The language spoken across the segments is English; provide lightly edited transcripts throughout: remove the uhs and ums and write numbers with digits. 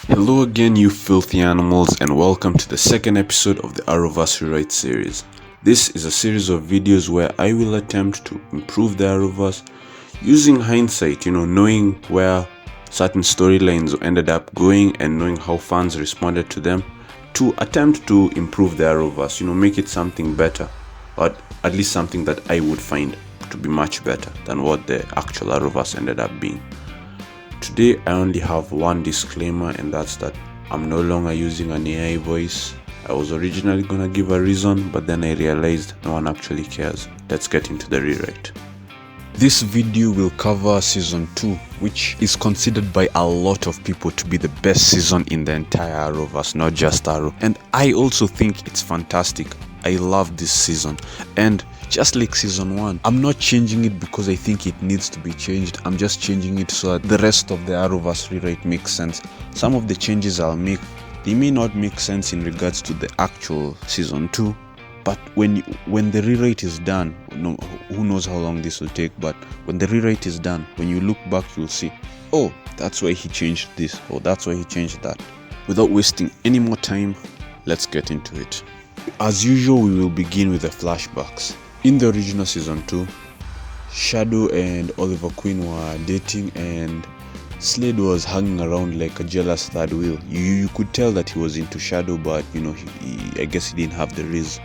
Hello again, you filthy animals, and welcome to the second episode of the Arrowverse Rewrite series. This is a series of videos where I will attempt to improve the Arrowverse using hindsight, knowing where certain storylines ended up going and knowing how fans responded to them, to attempt to improve the Arrowverse, make it something better, or at least something that I would find to be much better than what the actual Arrowverse ended up being. Today I only have one disclaimer, and that's that I'm no longer using an AI voice. I was originally gonna give a reason, but then I realized no one actually cares. Let's get into the rewrite. This video will cover season 2, which is considered by a lot of people to be the best season in the entire Arrowverse, not just Arrow. And I also think it's fantastic. I love this season, and just like season 1, I'm not changing it because I think it needs to be changed. I'm just changing it so that the rest of the Arrowverse rewrite makes sense. Some of the changes I'll make, they may not make sense in regards to the actual season 2, but when the rewrite is done, who knows how long this will take, but when the rewrite is done, when you look back, you'll see, oh, that's why he changed this, or that's why he changed that. Without wasting any more time, let's get into it. As usual, we will begin with the flashbacks. In the original season 2, Shadow and Oliver Queen were dating, and Slade was hanging around like a jealous third wheel. You could tell that he was into Shadow, but I guess he didn't have the riz.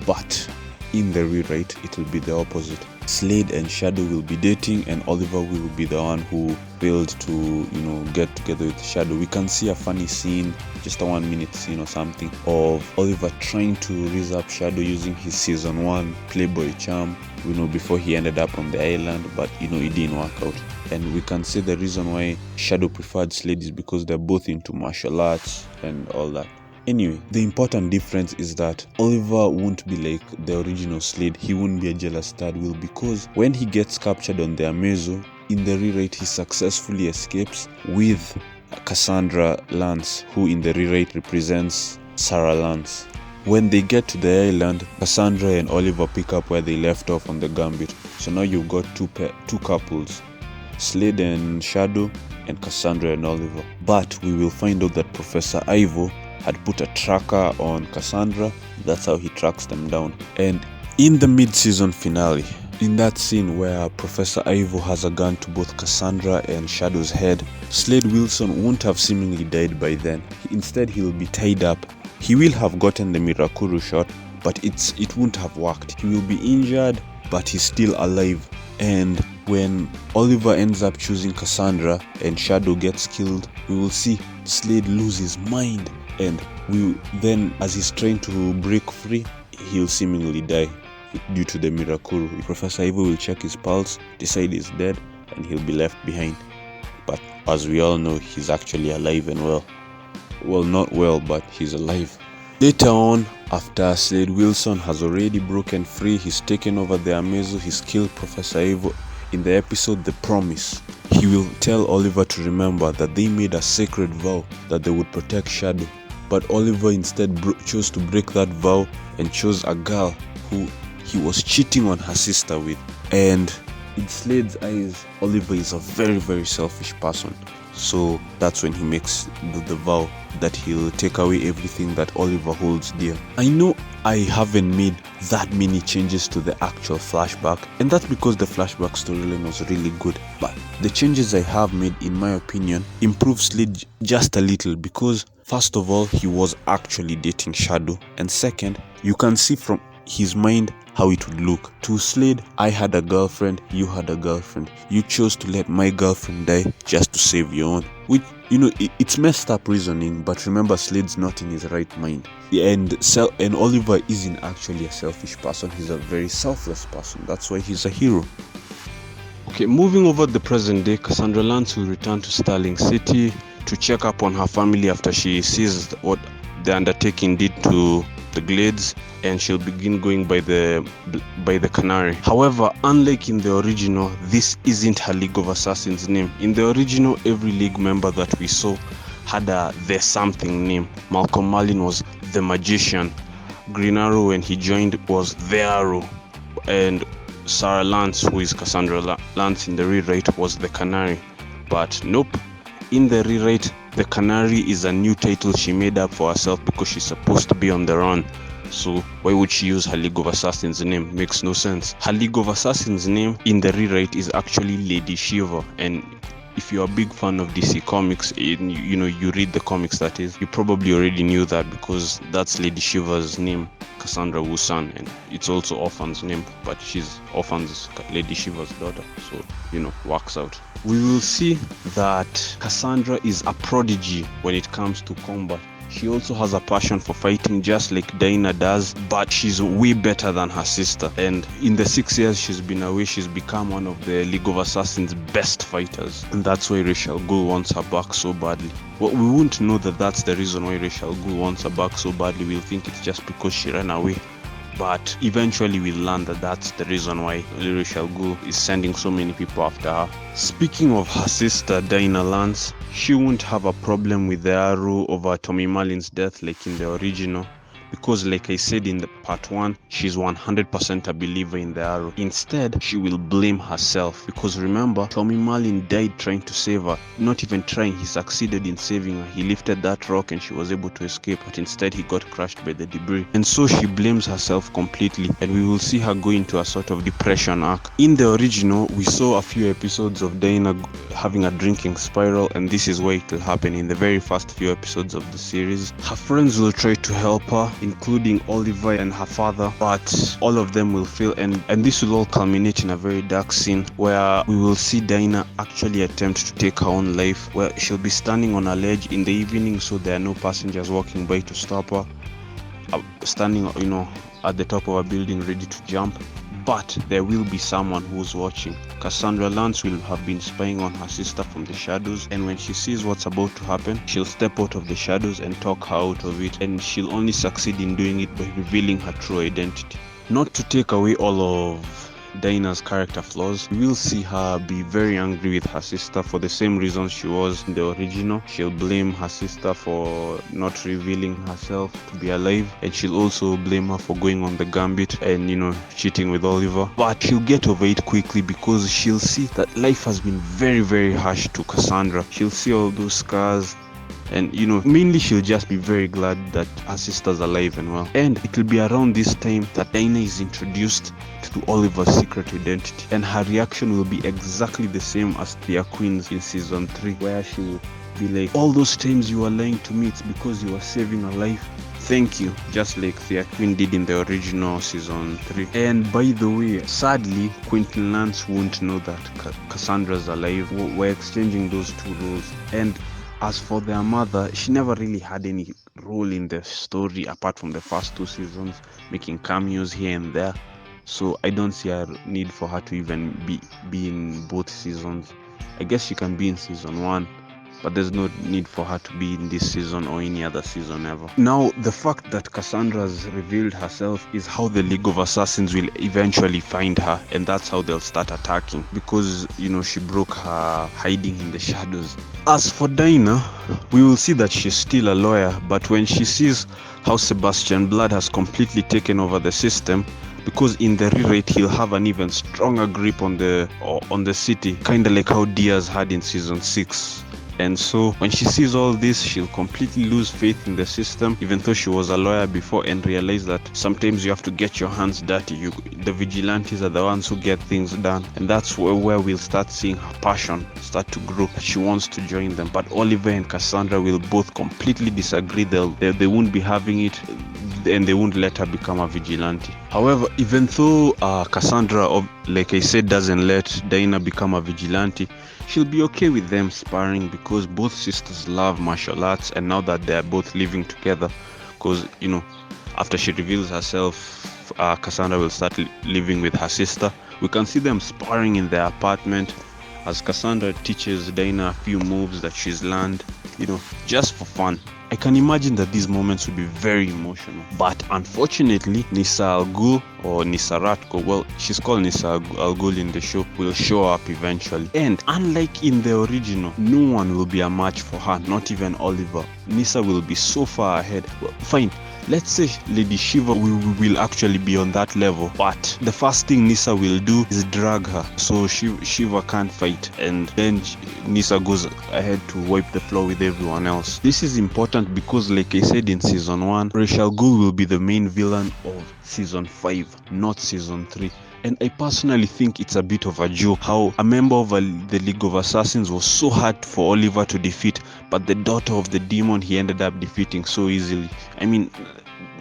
But in the rewrite, it will be the opposite. Slade and Shadow will be dating, and Oliver will be the one who failed to get together with Shadow. We can see a funny scene, just a 1 minute scene or something, of Oliver trying to raise up Shadow using his season 1 Playboy charm, before he ended up on the island, but it didn't work out. And we can see the reason why Shadow preferred Slade is because they're both into martial arts and all that. Anyway, the important difference is that Oliver won't be like the original Slade. He won't be a jealous third wheel, because when he gets captured on the Amazo, in the rewrite he successfully escapes with Cassandra Lance, who in the rewrite represents Sarah Lance. When they get to the island, Cassandra and Oliver pick up where they left off on the Gambit. So now you've got two couples, Slade and Shadow, and Cassandra and Oliver. But we will find out that Professor Ivo had put a tracker on Cassandra. That's how he tracks them down. And in the mid-season finale, in that scene where Professor Ivo has a gun to both Cassandra and Shadow's head, Slade Wilson won't have seemingly died by then. Instead, he'll be tied up. He will have gotten the Mirakuru shot, but it won't have worked. He will be injured, but he's still alive. And when Oliver ends up choosing Cassandra and Shadow gets killed, we will see Slade lose his mind. And then, as he's trying to break free, he'll seemingly die due to the Mirakuru. Professor Ivo will check his pulse, decide he's dead, and he'll be left behind. But as we all know, he's actually alive and well. Well, not well, but he's alive. Later on, after Slade Wilson has already broken free, he's taken over the Amazo, he's killed Professor Ivo. In the episode The Promise, he will tell Oliver to remember that they made a sacred vow that they would protect Shadow. But Oliver instead chose to break that vow and chose a girl who he was cheating on her sister with. And in Slade's eyes, Oliver is a very, very selfish person. So that's when he makes the vow that he'll take away everything that Oliver holds dear. I know I haven't made that many changes to the actual flashback, and that's because the flashback storyline was really good. But the changes I have made, in my opinion, improve Slade just a little, because first of all, he was actually dating Shadow, and second, you can see from his mind how it would look. To Slade, I had a girlfriend, you had a girlfriend. You chose to let my girlfriend die just to save your own. Which, it's messed up reasoning, but remember, Slade's not in his right mind. And Oliver isn't actually a selfish person. He's a very selfless person. That's why he's a hero. Okay, moving over the present day, Cassandra Lance will return to Starling City to check up on her family after she sees what the undertaking did to the Glades, and she'll begin going by the Canary. However, unlike in the original, this isn't her League of Assassins name. In the original, every League member that we saw had a the something name. Malcolm Merlin was the Magician. Green Arrow, when he joined, was the Arrow. And Sarah Lance, who is Cassandra Lance in the rewrite, was the Canary. But nope, in the rewrite, The Canary is a new title she made up for herself because she's supposed to be on the run. So why would she use her League of Assassins name? Makes no sense. Her League of Assassins name in the rewrite is actually Lady Shiva, and if you're a big fan of DC Comics, you read the comics, that is, you probably already knew that because that's Lady Shiva's name, Cassandra Wusan, and it's also Orphan's name, but she's Orphan's Lady Shiva's daughter, so works out. We will see that Cassandra is a prodigy when it comes to combat. She also has a passion for fighting just like Dinah does, but she's way better than her sister. And in the 6 years she's been away, she's become one of the League of Assassins' best fighters. And that's why Ra's al Ghul wants her back so badly. Well, we won't know that that's the reason why Ra's al Ghul wants her back so badly. We'll think it's just because she ran away. But eventually we'll learn that that's the reason why Ra's al Ghul is sending so many people after her. Speaking of her sister, Dinah Lance, she won't have a problem with the arrow over Tommy Marlin's death like in the original, because like I said in the part 1, she's 100% a believer in the arrow. Instead, she will blame herself, because remember, Tommy Marlin died trying to save her. Not even trying, he succeeded in saving her. He lifted that rock and she was able to escape, but instead he got crushed by the debris. And so she blames herself completely, and we will see her go into a sort of depression arc. In the original, we saw a few episodes of Dinah having a drinking spiral, and this is why it will happen in the very first few episodes of the series. Her friends will try to help her, including Oliver and her father, but all of them will fail, and this will all culminate in a very dark scene where we will see Dinah actually attempt to take her own life, where she'll be standing on a ledge in the evening, so there are no passengers walking by to stop her, standing at the top of a building ready to jump. But there will be someone who's watching. Cassandra Lance will have been spying on her sister from the shadows, and when she sees what's about to happen, she'll step out of the shadows and talk her out of it, and she'll only succeed in doing it by revealing her true identity. Not to take away all of Dinah's character flaws, we will see her be very angry with her sister for the same reasons she was in the original. She'll blame her sister for not revealing herself to be alive, and she'll also blame her for going on the gambit and cheating with Oliver. But she'll get over it quickly because she'll see that life has been very, very harsh to Cassandra. She'll see all those scars, and mainly she'll just be very glad that her sister's alive and well. And it'll be around this time that Dinah is introduced to Oliver's secret identity, and her reaction will be exactly the same as Thea Queen's in season 3, where she will be like, all those times you were lying to me, it's because you were saving a life. Thank you, just like Thea Queen did in the original season 3. And by the way, sadly, Quentin Lance won't know that Cassandra's alive. We're exchanging those two roles. And as for their mother, she never really had any role in the story apart from the first 2 seasons, making cameos here and there. So I don't see a need for her to even be in both seasons. I guess she can be in season 1, but there's no need for her to be in this season or any other season ever. Now, the fact that Cassandra's revealed herself is how the League of Assassins will eventually find her, and that's how they'll start attacking, because she broke her hiding in the shadows. As for Dinah, we will see that she's still a lawyer, but when she sees how Sebastian Blood has completely taken over the system, because in the rewrite he'll have an even stronger grip on the city, kinda like how Diaz had in season 6. And so when she sees all this, she'll completely lose faith in the system, even though she was a lawyer before, and realize that sometimes you have to get your hands dirty. The vigilantes are the ones who get things done, and that's where we'll start seeing her passion start to grow. She wants to join them, but Oliver and Cassandra will both completely disagree. They won't be having it, and they won't let her become a vigilante. However, even though Cassandra, like I said, doesn't let Dinah become a vigilante, she'll be okay with them sparring because both sisters love martial arts, and now that they're both living together, because after she reveals herself, Cassandra will start living with her sister. We can see them sparring in their apartment as Cassandra teaches Dinah a few moves that she's learned, just for fun. I can imagine that these moments will be very emotional, but unfortunately Nissa Al Ghul, or Nissa Ratko, well, she's called Nissa Al Ghul in the show, will show up eventually. And unlike in the original, no one will be a match for her, not even Oliver. Nissa will be so far ahead. Well, fine, let's say Lady Shiva will actually be on that level, but the first thing Nisa will do is drag her, so Shiva can't fight, and then Nisa goes ahead to wipe the floor with everyone else. This is important because, like I said in season 1, Rachel Ghul will be the main villain of season 5, not season 3. And I personally think it's a bit of a joke how a member of the League of Assassins was so hard for Oliver to defeat, but the daughter of the demon he ended up defeating so easily. I mean,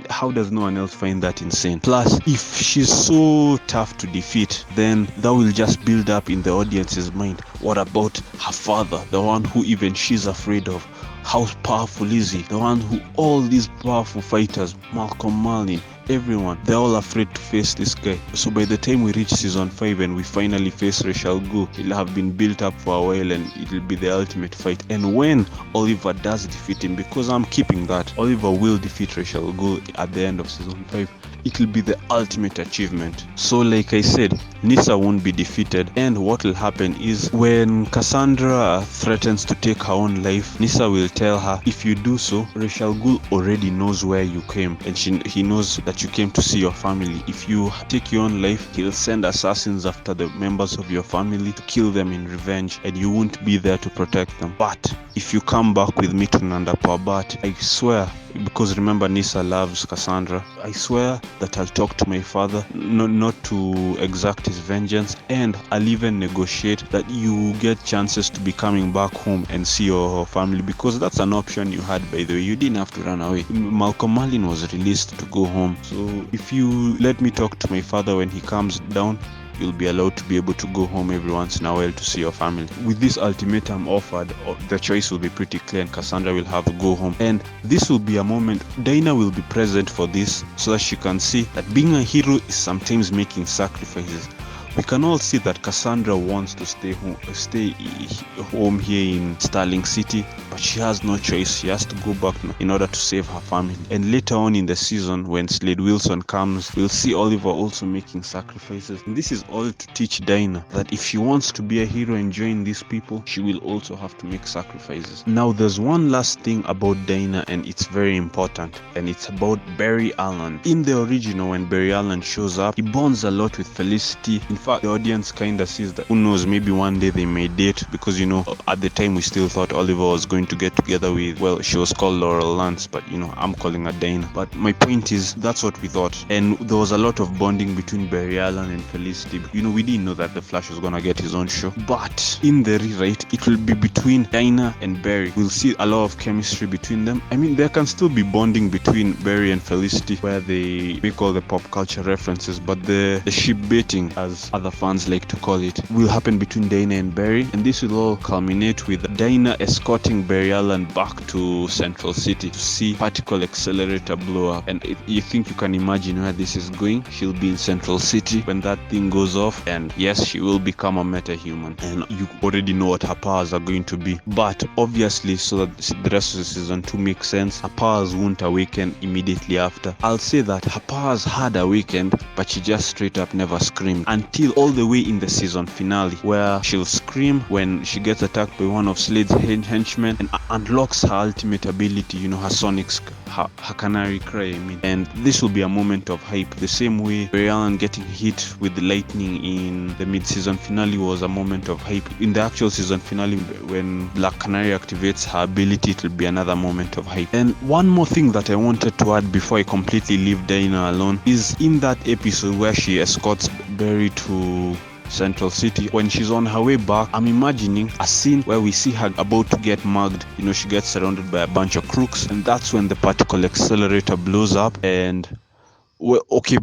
how does no one else find that insane? Plus, if she's so tough to defeat, then that will just build up in the audience's mind. What about her father, the one who even she's afraid of? How powerful is he? The one who all these powerful fighters, Malcolm Marlin, everyone, they're all afraid to face this guy. So by the time we reach season 5 and we finally face Rachel Ghul, it'll have been built up for a while and it'll be the ultimate fight. And when Oliver does defeat him, because I'm keeping that, Oliver will defeat Rachel Ghul at the end of season 5, it'll be the ultimate achievement. So like I said, Nisa won't be defeated, and what will happen is when Cassandra threatens to take her own life, Nisa will tell her, if you do so, Rachel Ghul already knows where you came, and he knows that you came to see your family. If you take your own life, he'll send assassins after the members of your family to kill them in revenge, and you won't be there to protect them. But if you come back with me to Nanda Parbat, I swear, because remember Nisa loves Cassandra, I swear that I'll talk to my father not to exact his vengeance, and I'll even negotiate that you get chances to be coming back home and see your family, because that's an option you had, by the way. You didn't have to run away. Malcolm Marlin was released to go home, so if you let me talk to my father when he comes down, you'll be allowed to be able to go home every once in a while to see your family. With this ultimatum offered, the choice will be pretty clear and Cassandra will have to go home. And this will be a moment, Dinah will be present for this so that she can see that being a hero is sometimes making sacrifices. We can all see that Cassandra wants to stay home here in Starling City, but she has no choice. She has to go back in order to save her family. And later on in the season, when Slade Wilson comes, we'll see Oliver also making sacrifices. And this is all to teach Dinah that if she wants to be a hero and join these people, she will also have to make sacrifices. Now, there's one last thing about Dinah, and it's very important, and it's about Barry Allen. In the original, when Barry Allen shows up, he bonds a lot with Felicity. In fact, the audience kind of sees that, who knows, maybe one day they may date, because at the time we still thought Oliver was going to get together with, well, she was called Laurel Lance, but I'm calling her Dinah. But my point is, that's what we thought, and there was a lot of bonding between Barry Allen and Felicity. We didn't know that the Flash was gonna get his own show, but in the rewrite it will be between Dinah and Barry. We'll see a lot of chemistry between them. I mean, there can still be bonding between Barry and Felicity where they make all the pop culture references, but the ship baiting, as other fans like to call it, will happen between Dinah and Barry, and this will all culminate with Dinah escorting Barry Allen back to Central City to see particle accelerator blow up. And you think you can imagine where this is going? She'll be in Central City when that thing goes off, and yes, she will become a meta-human, and you already know what her powers are going to be. But obviously, so that the rest of the season 2 makes sense, her powers won't awaken immediately after. I'll say that her powers had awakened, but she just straight up never screamed until all the way in the season finale, where she'll scream when she gets attacked by one of Slade's henchmen and unlocks her ultimate ability, her sonic, her canary cry, and this will be a moment of hype, the same way Barry Allen getting hit with the lightning in the mid-season finale was a moment of hype. In the actual season finale, when Black Canary activates her ability, it will be another moment of hype. And one more thing that I wanted to add before I completely leave Dinah alone is in that episode where she escorts Barry to Central City. When she's on her way back, I'm imagining a scene where we see her about to get mugged. She gets surrounded by a bunch of crooks, and that's when the particle accelerator blows up. And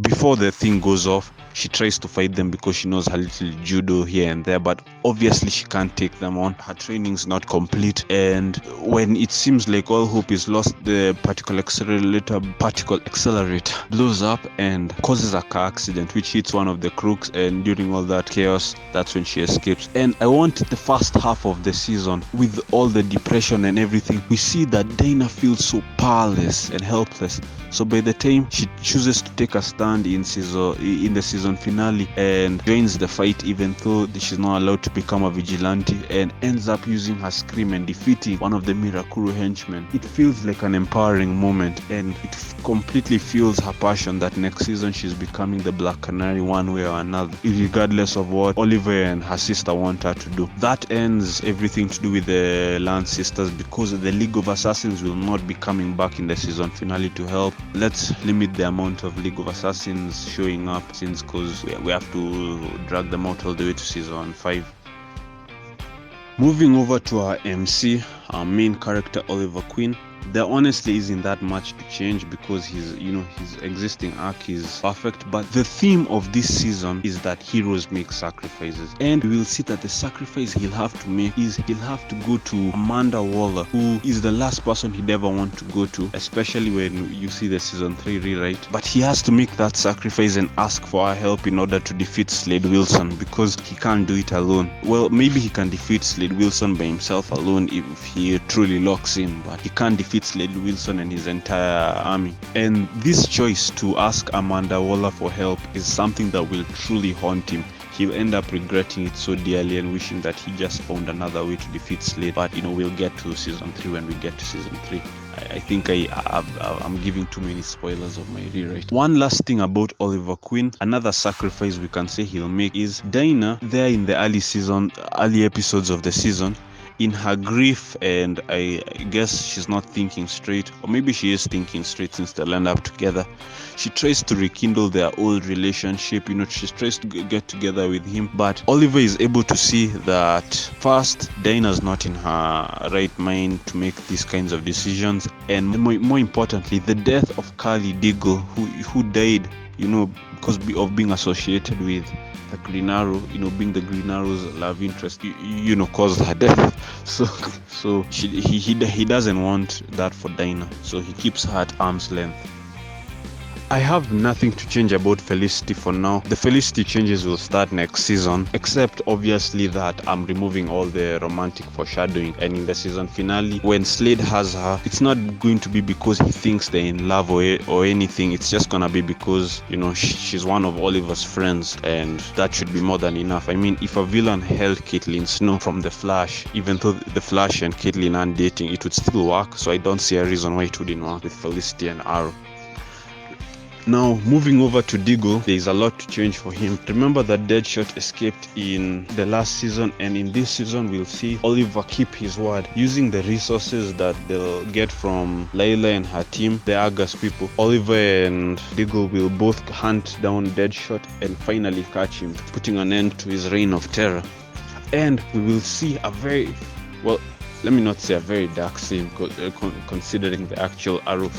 before the thing goes off, she tries to fight them because she knows her little judo here and there, but obviously she can't take them on. Her training's not complete, and when it seems like all hope is lost, the particle accelerator blows up and causes a car accident which hits one of the crooks, and during all that chaos, that's when she escapes. And I want the first half of the season, with all the depression and everything, we see that Dinah feels so powerless and helpless. So by the time she chooses to take a stand in the season season finale and joins the fight even though she's not allowed to become a vigilante, and ends up using her scream and defeating one of the Mirakuru henchmen. It feels like an empowering moment, and it completely fuels her passion that next season she's becoming the Black Canary one way or another, regardless of what Oliver and her sister want her to do. That ends everything to do with the Lance sisters, because the League of Assassins will not be coming back in the season finale to help. Let's limit the amount of League of Assassins showing up, since because we have to drag them out all the way to season 5. Moving over to our MC, our main character Oliver Queen. There honestly isn't that much to change because his existing arc is perfect, but the theme of this season is that heroes make sacrifices, and we will see that the sacrifice he'll have to make is he'll have to go to Amanda Waller, who is the last person he'd ever want to go to, especially when you see the season 3 rewrite. But he has to make that sacrifice and ask for her help in order to defeat Slade Wilson, because he can't do it alone. Well, maybe he can defeat Slade Wilson by himself alone if he truly locks in, but he can't defeat Slade Wilson and his entire army. And this choice to ask Amanda Waller for help is something that will truly haunt him. He'll end up regretting it so dearly and wishing that he just found another way to defeat Slade. But we'll get to season 3 when we get to season 3. I think I'm giving too many spoilers of my rewrite. One last thing about Oliver Queen, another sacrifice we can say he'll make is Dinah. There in the early episodes of the season, in her grief, and I guess she's not thinking straight, or maybe she is thinking straight since they land up together, she tries to rekindle their old relationship. She tries to get together with him, but Oliver is able to see that first, Dinah's not in her right mind to make these kinds of decisions, and more importantly, the death of Carly Diggle, who died because of being associated with the Green Arrow, being the Green Arrow's love interest, caused her death. So he doesn't want that for Dinah, so he keeps her at arm's length. I have nothing to change about Felicity for now. The Felicity changes will start next season, except obviously that I'm removing all the romantic foreshadowing, and in the season finale, when Slade has her, it's not going to be because he thinks they're in love or anything. It's just gonna be because, she's one of Oliver's friends, and that should be more than enough. I mean, if a villain held Caitlin Snow from The Flash, even though The Flash and Caitlin aren't dating, it would still work, so I don't see a reason why it wouldn't work with Felicity and Arrow. Now, moving over to Diggle, there is a lot to change for him. Remember that Deadshot escaped in the last season, and in this season we'll see Oliver keep his word. Using the resources that they'll get from Layla and her team, the Argus people, Oliver and Diggle will both hunt down Deadshot and finally catch him, putting an end to his reign of terror. And we will see let me not say a very dark scene, considering the actual Arrow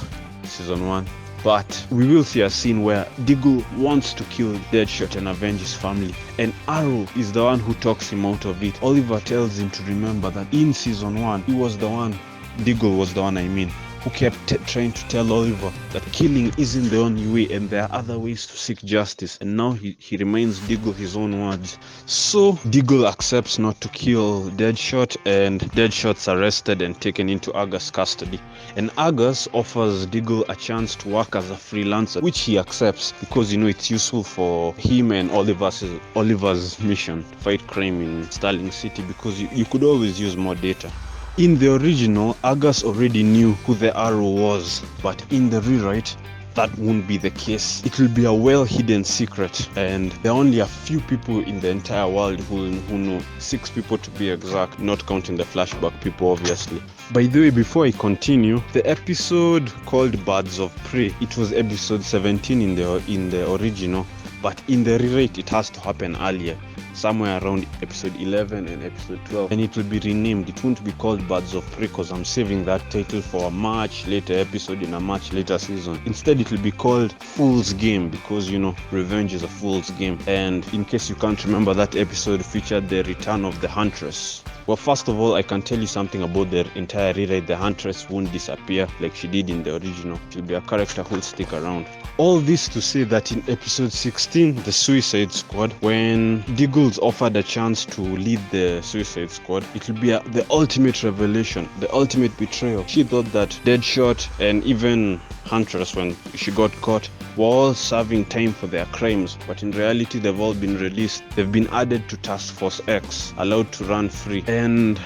season 1. But we will see a scene where Diggle wants to kill Deadshot and avenge his family, and Arrow is the one who talks him out of it. Oliver tells him to remember that in season 1, Diggle was the one, who kept trying to tell Oliver that killing isn't the only way and there are other ways to seek justice, and now he reminds Diggle his own words. So Diggle accepts not to kill Deadshot, and Deadshot's arrested and taken into Argus custody, and Argus offers Diggle a chance to work as a freelancer, which he accepts because it's useful for him and Oliver's mission to fight crime in Starling City, because you could always use more data. In the original, Argus already knew who the Arrow was, but in the rewrite, that won't be the case. It will be a well-hidden secret, and there are only a few people in the entire world who know. 6 people to be exact, not counting the Flashback people, obviously. By the way, before I continue, the episode called Birds of Prey, it was episode 17 in the original, but in the rewrite it has to happen earlier, somewhere around episode 11 and episode 12, and it will be renamed. It won't be called Birds of Prey because I'm saving that title for a much later episode in a much later season. Instead, it will be called Fool's Game, because revenge is a fool's game. And in case you can't remember, that episode featured the return of the Huntress. Well, first of all, I can tell you something about the entire rewrite. The Huntress won't disappear like she did in the original. She'll be a character who'll stick around. All this to say that in episode 16, the Suicide Squad, when Diggle's offered a chance to lead the Suicide Squad, it will be the ultimate revelation, the ultimate betrayal. She thought that Deadshot and even Huntress, when she got caught, were all serving time for their crimes, but in reality they've all been released. They've been added to Task Force X, allowed to run free. And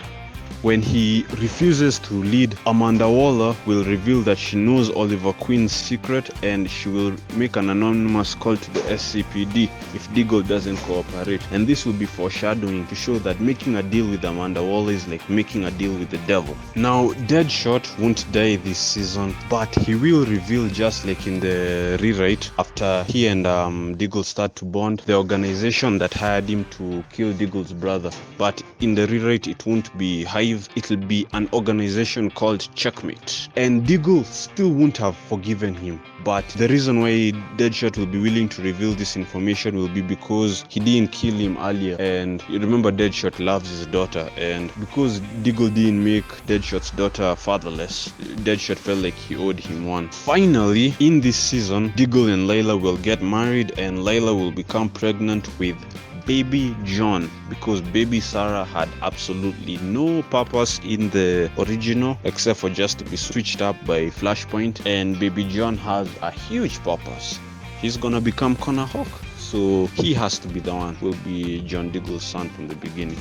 when he refuses to lead, Amanda Waller will reveal that she knows Oliver Queen's secret, and she will make an anonymous call to the SCPD if Diggle doesn't cooperate. And this will be foreshadowing to show that making a deal with Amanda Waller is like making a deal with the devil. Now, Deadshot won't die this season, but he will reveal, just like in the rewrite, after he and Diggle start to bond, the organization that hired him to kill Diggle's brother. But in the rewrite, it won't be Hive, it'll be an organization called Checkmate. And Diggle still won't have forgiven him. But the reason why Deadshot will be willing to reveal this information will be because he didn't kill him earlier. And you remember Deadshot loves his daughter. And because Diggle didn't make Deadshot's daughter fatherless, Deadshot felt like he owed him one. Finally, in this season, Diggle and Layla will get married, and Layla will become pregnant with Baby John, because Baby Sarah had absolutely no purpose in the original except for just to be switched up by Flashpoint, and Baby John has a huge purpose. He's gonna become Connor Hawk, so he has to be the one who will be John Diggle's son from the beginning.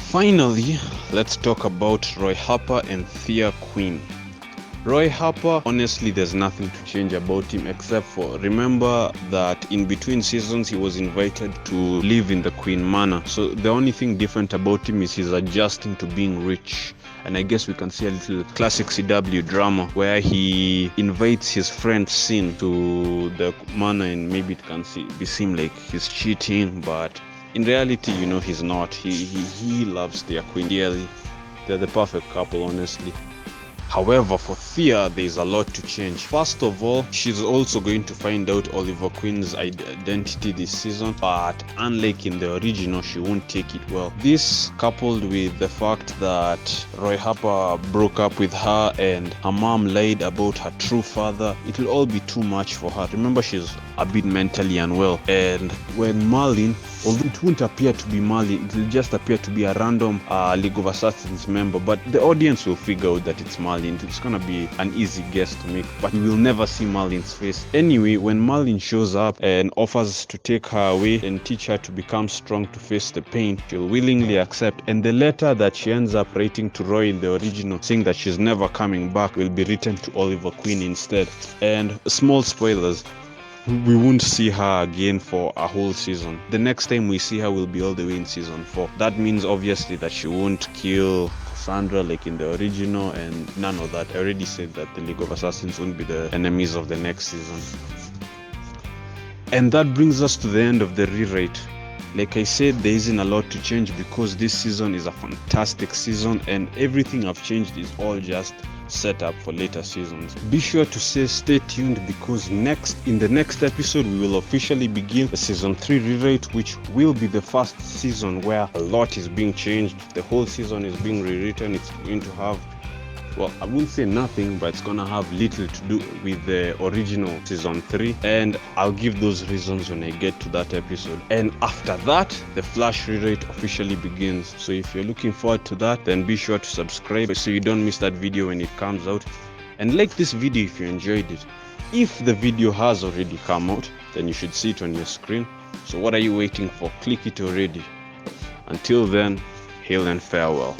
Finally, let's talk about Roy Harper and Thea Queen. Roy Harper, honestly, there's nothing to change about him except for, remember that in between seasons he was invited to live in the Queen Manor. So the only thing different about him is he's adjusting to being rich. And I guess we can see a little classic CW drama where he invites his friend Sin to the manor, and maybe it can seem like he's cheating, but in reality, you know, he's not. He loves their queen dearly. They're the perfect couple, honestly. However, for Thea, there's a lot to change. First of all, she's also going to find out Oliver Queen's identity this season, but unlike in the original, she won't take it well. This, coupled with the fact that Roy Harper broke up with her and her mom lied about her true father, it will all be too much for her. Remember, she's a bit mentally unwell, and when Marlin, although it won't appear to be Marlin, it will just appear to be a random League of Assassins member, but the audience will figure out that it's Marlin. It's gonna be an easy guess to make, but we will never see Marlin's face. Anyway, when Marlin shows up and offers to take her away and teach her to become strong to face the pain, she'll willingly accept, and the letter that she ends up writing to Roy in the original, saying that she's never coming back, will be written to Oliver Queen instead. And small spoilers, we won't see her again for a whole season. The next time we see her will be all the way in season 4. That means obviously that she won't kill Cassandra like in the original, and none of that. I already said that the League of Assassins won't be the enemies of the next season. And that brings us to the end of the rewrite. Like I said, there isn't a lot to change because this season is a fantastic season, and everything I've changed is all just set up for later seasons. Be sure to stay tuned, because in the next episode we will officially begin the season 3 rewrite, which will be the first season where a lot is being changed. The whole season is being rewritten. It's going to have, well, I wouldn't say nothing, but it's gonna have little to do with the original season 3, and I'll give those reasons when I get to that episode. And after that, the Flash rewrite officially begins. So if you're looking forward to that, then be sure to subscribe so you don't miss that video when it comes out, and like this video if you enjoyed it. If the video has already come out, then you should see it on your screen. So what are you waiting for? Click it already. Until then, hail and farewell.